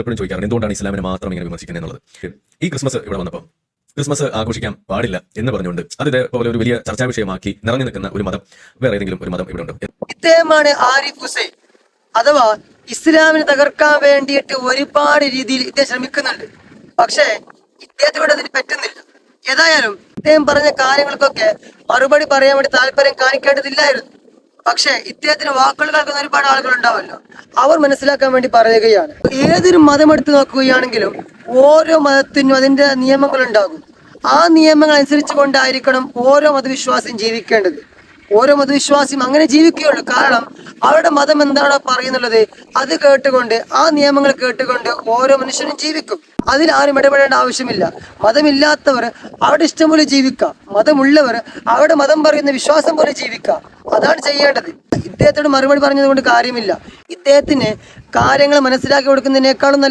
എപ്പോഴും ചോദിക്കാറുണ്ട് എന്തുകൊണ്ടാണ് ഇസ്ലാമിനെ മാത്രം ഇങ്ങനെ വിമർശിക്കുന്നത് എന്നുള്ളത്. ഈ ക്രിസ്മസ് ഇവിടെ വന്നപ്പോൾ ക്രിസ്മസ് ആഘോഷിക്കാൻ പാടില്ല എന്ന് പറഞ്ഞുകൊണ്ട് അത് ഇതേപോലെ ഒരു വലിയ ചർച്ചാ വിഷയമാക്കി നിറഞ്ഞു നിൽക്കുന്ന ഒരു മതം വേറെ ഏതെങ്കിലും ഒരു മതം ഇവിടെ ഉണ്ടോ? ഇദ്ദേഹമാണ് ആരിഫ് ഹുസൈൻ. അഥവാ ഇസ്ലാമിനെ തകർക്കാൻ വേണ്ടിയിട്ട് ഒരുപാട് രീതിയിൽ ഇദ്ദേഹം ശ്രമിക്കുന്നുണ്ട്. പക്ഷേ ഇദ്ദേഹത്തോട് അതിന് പറ്റുന്നില്ല. ഏതായാലും ഇദ്ദേഹം പറഞ്ഞ കാര്യങ്ങൾക്കൊക്കെ മറുപടി പറയാൻ വേണ്ടി താല്പര്യം കാണിക്കേണ്ടതില്ലായിരുന്നു. പക്ഷെ ഇദ്ദേഹത്തിന് വാക്കുകൾ കേൾക്കുന്ന ഒരുപാട് ആളുകൾ ഉണ്ടാവല്ലോ, അവർ മനസ്സിലാക്കാൻ വേണ്ടി പറയുകയാണ്. ഏതൊരു മതം എടുത്തു നോക്കുകയാണെങ്കിലും ഓരോ മതത്തിനും അതിന്റെ നിയമങ്ങൾ ഉണ്ടാകും. ആ നിയമങ്ങൾ അനുസരിച്ച് കൊണ്ടായിരിക്കണം ഓരോ മതവിശ്വാസിയും ജീവിക്കേണ്ടത്. ഓരോ മതവിശ്വാസിയും അങ്ങനെ ജീവിക്കുകയുള്ളൂ. കാരണം അവരുടെ മതം എന്താണോ പറയുന്നുള്ളത് അത് കേട്ടുകൊണ്ട് ആ നിയമങ്ങൾ കേട്ടുകൊണ്ട് ഓരോ മനുഷ്യനും ജീവിക്കും. അതിൽ ആരും ഇടപെടേണ്ട ആവശ്യമില്ല. മതമില്ലാത്തവർ അവരുടെ ഇഷ്ടം പോലെ ജീവിക്കാം, മതമുള്ളവർ അവരുടെ മതം പറയുന്ന വിശ്വാസം പോലെ ജീവിക്കാം. അതാണ് ചെയ്യേണ്ടത്. ഇദ്ദേഹത്തോട് മറുപടി പറഞ്ഞത് കൊണ്ട് കാര്യമില്ല. ഇദ്ദേഹത്തിന് കാര്യങ്ങൾ മനസ്സിലാക്കി കൊടുക്കുന്നതിനേക്കാളും നല്ലത്